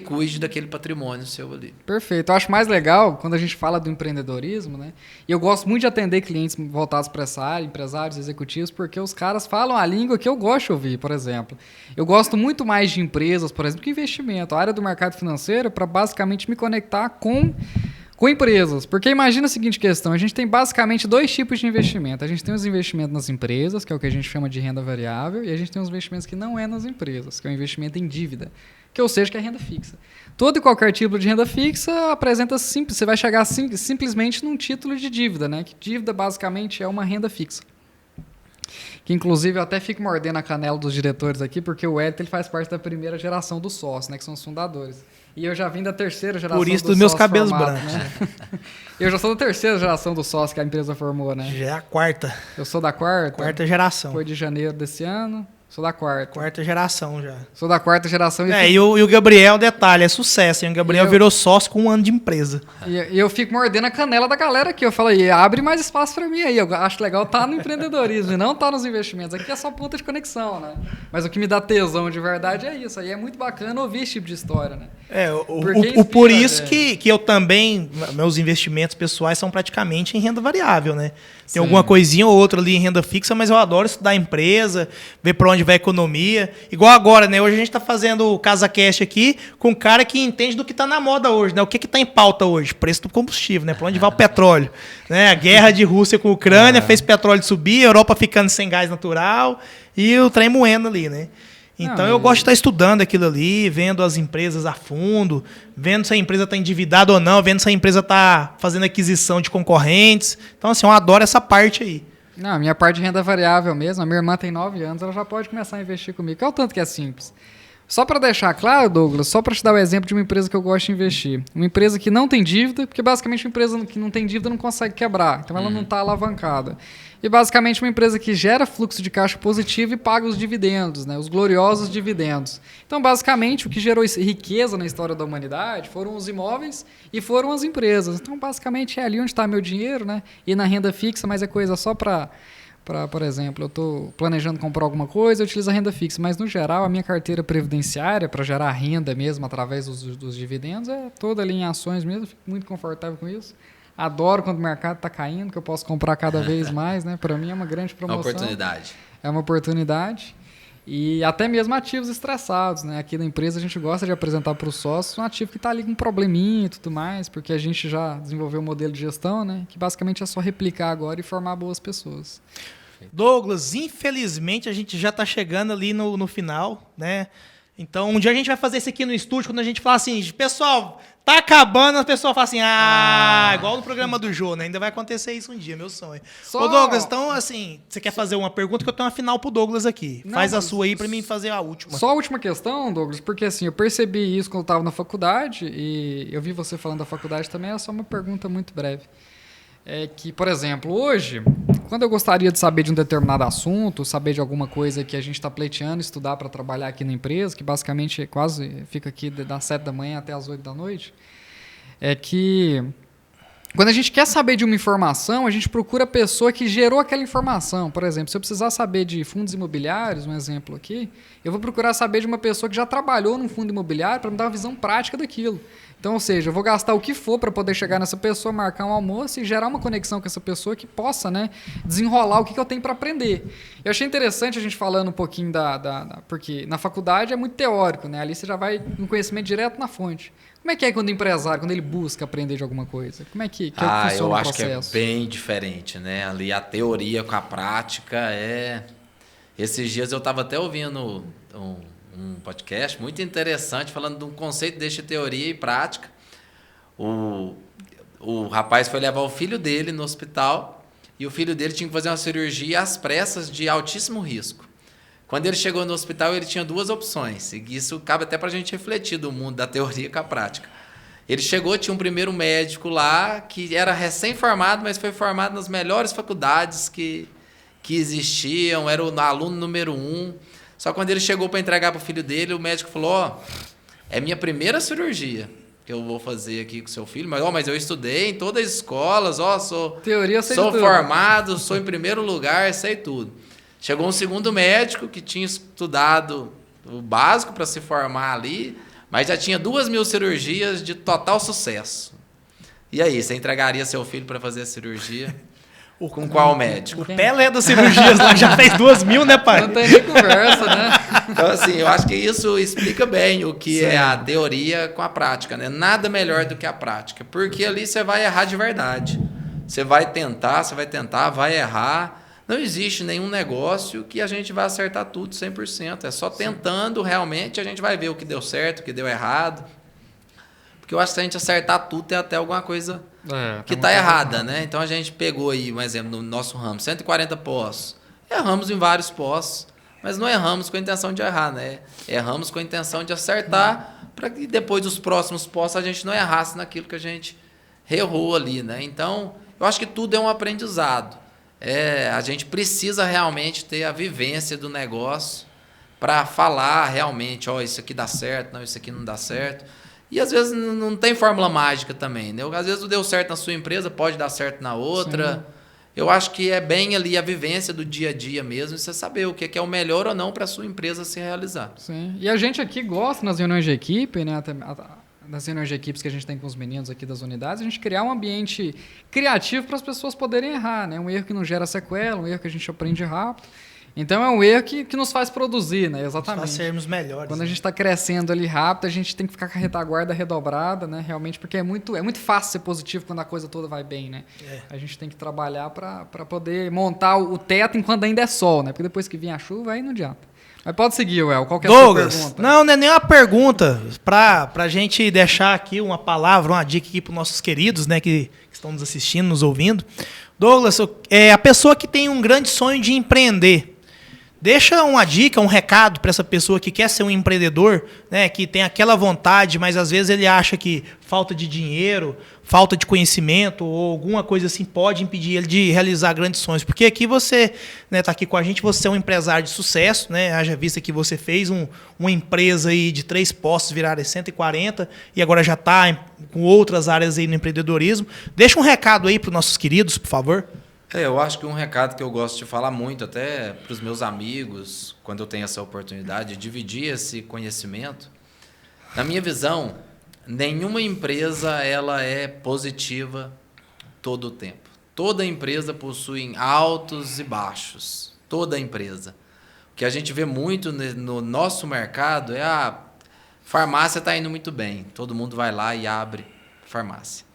cuide daquele patrimônio seu ali. Perfeito. Eu acho mais legal quando a gente fala do empreendedorismo, né? E eu gosto muito de atender clientes voltados para essa área, empresários, executivos, porque os caras falam a língua que eu gosto de ouvir, por exemplo. Eu gosto muito mais de empresas, por exemplo, que investimento. A área do mercado financeiro para basicamente me conectar com empresas. Porque imagina a seguinte questão, a gente tem basicamente dois tipos de investimento. A gente tem os investimentos nas empresas, que é o que a gente chama de renda variável, e a gente tem os investimentos que não é nas empresas, que é o investimento em dívida. Ou seja, que é renda fixa. Todo e qualquer tipo de renda fixa apresenta simples. Você vai chegar simplesmente num título de dívida, né? Que dívida basicamente é uma renda fixa. Que inclusive eu até fico mordendo a canela dos diretores aqui, porque o Hélio ele faz parte da primeira geração do sócio, né? Que são os fundadores. E eu já vim da terceira geração do sócio. Por isso dos meus cabelos brancos. Né? Eu já sou da terceira geração do sócio que a empresa formou, né? Já é a quarta. Eu sou da quarta. Quarta geração. Foi de janeiro desse ano. Sou da quarta. Quarta geração já. Sou da quarta geração. E o Gabriel, detalhe, é sucesso, hein? O Gabriel virou sócio com 1 ano de empresa. E eu fico mordendo a canela da galera aqui. Eu falo aí, abre mais espaço pra mim aí. Eu acho legal tá no empreendedorismo e não tá nos investimentos. Aqui é só ponta de conexão, né? Mas o que me dá tesão de verdade é isso. Aí é muito bacana ouvir esse tipo de história, né? Por isso que eu também, meus investimentos pessoais são praticamente em renda variável, né? Tem alguma coisinha ou outra ali em renda fixa, mas eu adoro estudar a empresa, ver para onde vai a economia. Igual agora, né? Hoje a gente está fazendo o CasaCast aqui com um cara que entende do que está na moda hoje, né? O que está em pauta hoje? Preço do combustível, né? Para onde vai o petróleo? Né? A guerra de Rússia com a Ucrânia fez petróleo subir, a Europa ficando sem gás natural e o trem moendo ali, né? Então eu gosto de estar estudando aquilo ali, vendo as empresas a fundo, vendo se a empresa está endividada ou não, vendo se a empresa está fazendo aquisição de concorrentes. Então, assim, eu adoro essa parte aí. Não, a minha parte de renda variável mesmo, a minha irmã tem 9 anos, ela já pode começar a investir comigo, que é o tanto que é simples. Só para deixar claro, Douglas, só para te dar o exemplo de uma empresa que eu gosto de investir. Uma empresa que não tem dívida, porque basicamente uma empresa que não tem dívida não consegue quebrar, então ela não está alavancada. E basicamente uma empresa que gera fluxo de caixa positivo e paga os dividendos, né? Os gloriosos dividendos. Então, basicamente, o que gerou riqueza na história da humanidade foram os imóveis e foram as empresas. Então, basicamente, é ali onde está meu dinheiro, né? E na renda fixa, mas é coisa só para, por exemplo, eu estou planejando comprar alguma coisa, eu utilizo a renda fixa. Mas, no geral, a minha carteira previdenciária, para gerar renda mesmo através dos dividendos, é toda ali em ações mesmo. Fico muito confortável com isso. Adoro quando o mercado está caindo, que eu posso comprar cada vez mais, né? Para mim é uma grande promoção. É uma oportunidade. É uma oportunidade. E até mesmo ativos estressados, né? Aqui na empresa a gente gosta de apresentar para os sócios um ativo que está ali com um probleminha e tudo mais, porque a gente já desenvolveu um modelo de gestão, né? Que basicamente é só replicar agora e formar boas pessoas. Douglas, infelizmente a gente já está chegando ali no final, né? Então, um dia a gente vai fazer isso aqui no estúdio, quando a gente fala assim, pessoal, tá acabando, a pessoa fala assim, igual no programa do Jô, né? Ainda vai acontecer isso um dia, meu sonho. Ô, Douglas, então, assim, você quer fazer uma pergunta que eu tenho uma final pro Douglas aqui. Faz a sua aí pra mim fazer a última. Só a última questão, Douglas, porque assim, eu percebi isso quando eu tava na faculdade, e eu vi você falando da faculdade também, é só uma pergunta muito breve. É que, por exemplo, hoje, quando eu gostaria de saber de um determinado assunto, saber de alguma coisa que a gente está pleiteando, estudar para trabalhar aqui na empresa, que basicamente quase fica aqui das 7 da manhã até as 8 da noite, é que quando a gente quer saber de uma informação, a gente procura a pessoa que gerou aquela informação. Por exemplo, se eu precisar saber de fundos imobiliários, um exemplo aqui, eu vou procurar saber de uma pessoa que já trabalhou num fundo imobiliário para me dar uma visão prática daquilo. Então, ou seja, eu vou gastar o que for para poder chegar nessa pessoa, marcar um almoço e gerar uma conexão com essa pessoa que possa, né, desenrolar o que eu tenho para aprender. Eu achei interessante a gente falando um pouquinho porque na faculdade é muito teórico, né? Ali você já vai um conhecimento direto na fonte. Como é que é quando o empresário, quando ele busca aprender de alguma coisa? Como é que funciona o processo? Eu acho que é bem diferente, né? Ali a teoria com a prática é... Esses dias eu estava até ouvindo um podcast muito interessante falando de um conceito de teoria e prática. O rapaz foi levar o filho dele no hospital e o filho dele tinha que fazer uma cirurgia às pressas de altíssimo risco. Quando ele chegou no hospital, ele tinha 2 opções. E isso cabe até para a gente refletir do mundo da teoria com a prática. Ele chegou, tinha um primeiro médico lá que era recém-formado, mas foi formado nas melhores faculdades que existiam, era o aluno número 1. Só que quando ele chegou para entregar para o filho dele, o médico falou, é minha primeira cirurgia que eu vou fazer aqui com o seu filho, mas eu estudei em todas as escolas, sou formado, sou em primeiro lugar, sei tudo. Chegou um segundo médico que tinha estudado o básico para se formar ali, mas já tinha 2.000 cirurgias de total sucesso. E aí, você entregaria seu filho para fazer a cirurgia? Com qual médico? O Pelé das cirurgias lá já fez 2.000, né, pai? Não tem nem conversa, né? Então, assim, eu acho que isso explica bem o que é a teoria com a prática, né? Nada melhor do que a prática, porque ali você vai errar de verdade. Você vai tentar, vai errar. Não existe nenhum negócio que a gente vai acertar tudo 100%. É só tentando realmente a gente vai ver o que deu certo, o que deu errado. Porque eu acho que se a gente acertar tudo, tem até alguma coisa que está errada, né? Então a gente pegou aí um exemplo no nosso ramo, 140 postos. Erramos em vários postos, mas não erramos com a intenção de errar, né? Erramos com a intenção de acertar para que depois dos próximos postos a gente não errasse naquilo que a gente errou ali, né? Então, eu acho que tudo é um aprendizado. A gente precisa realmente ter a vivência do negócio para falar realmente, ó, isso aqui dá certo, não, isso aqui não dá certo. E às vezes não tem fórmula mágica também, né? Às vezes o deu certo na sua empresa, pode dar certo na outra. Sim. Eu acho que é bem ali a vivência do dia a dia mesmo, você saber o que é o melhor ou não para a sua empresa se realizar. Sim. E a gente aqui gosta nas reuniões de equipe, né? Nas reuniões de equipes que a gente tem com os meninos aqui das unidades, a gente criar um ambiente criativo para as pessoas poderem errar, né? Um erro que não gera sequela, um erro que a gente aprende rápido. Então é um erro que nos faz produzir, né? Exatamente. Para sermos melhores. Quando a gente está crescendo ali rápido, a gente tem que ficar com a retaguarda redobrada, né? Realmente, porque é muito fácil ser positivo quando a coisa toda vai bem, né? A gente tem que trabalhar para poder montar o teto enquanto ainda é sol, né? Porque depois que vem a chuva, aí não adianta. Mas pode seguir, Well. Qual que é a sua pergunta? Não é nem uma pergunta. Pra gente deixar aqui uma palavra, uma dica aqui para os nossos queridos, né? Que estão nos assistindo, nos ouvindo. Douglas, a pessoa que tem um grande sonho de empreender, deixa uma dica, um recado para essa pessoa que quer ser um empreendedor, né, que tem aquela vontade, mas às vezes ele acha que falta de dinheiro, falta de conhecimento ou alguma coisa assim pode impedir ele de realizar grandes sonhos. Porque aqui você está aqui com a gente, você é um empresário de sucesso, né, haja vista que você fez uma empresa aí de 3 postos virar 140 e agora já está com outras áreas aí no empreendedorismo. Deixa um recado aí para os nossos queridos, por favor. Eu acho que um recado que eu gosto de falar muito, até para os meus amigos, quando eu tenho essa oportunidade de dividir esse conhecimento, na minha visão, nenhuma empresa ela é positiva todo o tempo. Toda empresa possui altos e baixos, toda empresa. O que a gente vê muito no nosso mercado é a farmácia está indo muito bem, todo mundo vai lá e abre farmácia.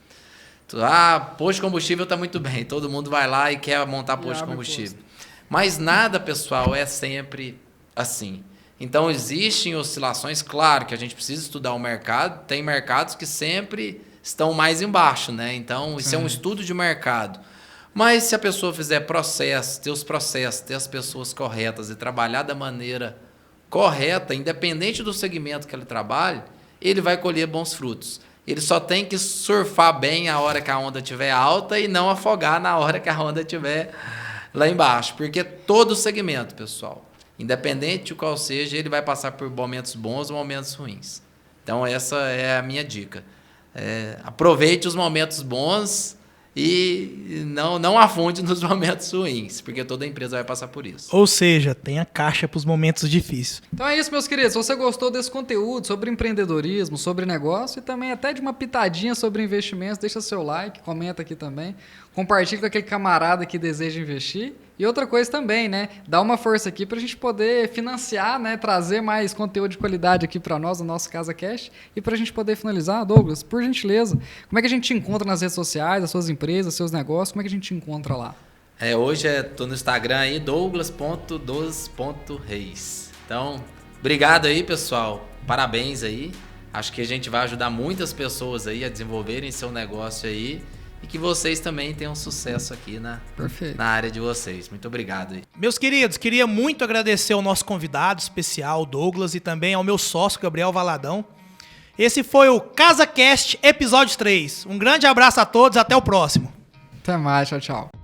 Posto de combustível está muito bem. Todo mundo vai lá e quer montar posto de combustível. Mas nada, pessoal, é sempre assim. Então, existem oscilações. Claro que a gente precisa estudar o mercado. Tem mercados que sempre estão mais embaixo, né? Então, isso é um estudo de mercado. Mas se a pessoa fizer processos, ter as pessoas corretas e trabalhar da maneira correta, independente do segmento que ele trabalhe, ele vai colher bons frutos. Ele só tem que surfar bem a hora que a onda estiver alta e não afogar na hora que a onda estiver lá embaixo. Porque todo segmento, pessoal, independente de qual seja, ele vai passar por momentos bons ou momentos ruins. Então, essa é a minha dica. Aproveite os momentos bons e não afunde nos momentos ruins, porque toda empresa vai passar por isso. Ou seja, tenha caixa para os momentos difíceis. Então é isso, meus queridos. Se você gostou desse conteúdo sobre empreendedorismo, sobre negócio e também até de uma pitadinha sobre investimentos, deixa seu like, comenta aqui também, compartilha com aquele camarada que deseja investir. E outra coisa também, né? Dá uma força aqui para a gente poder financiar, né? Trazer mais conteúdo de qualidade aqui para nós, no nosso Casa Cash. E para a gente poder finalizar, Douglas, por gentileza, como é que a gente te encontra nas redes sociais, as suas empresas, seus negócios, como é que a gente te encontra lá? Hoje tô no Instagram aí, douglas.dos.reis. Então, obrigado aí, pessoal. Parabéns aí. Acho que a gente vai ajudar muitas pessoas aí a desenvolverem seu negócio aí. E que vocês também tenham sucesso aqui na área de vocês. Muito obrigado aí. Meus queridos, queria muito agradecer ao nosso convidado especial, Douglas, e também ao meu sócio, Gabriel Valadão. Esse foi o CasaCast, episódio 3. Um grande abraço a todos, até o próximo. Até mais, tchau, tchau.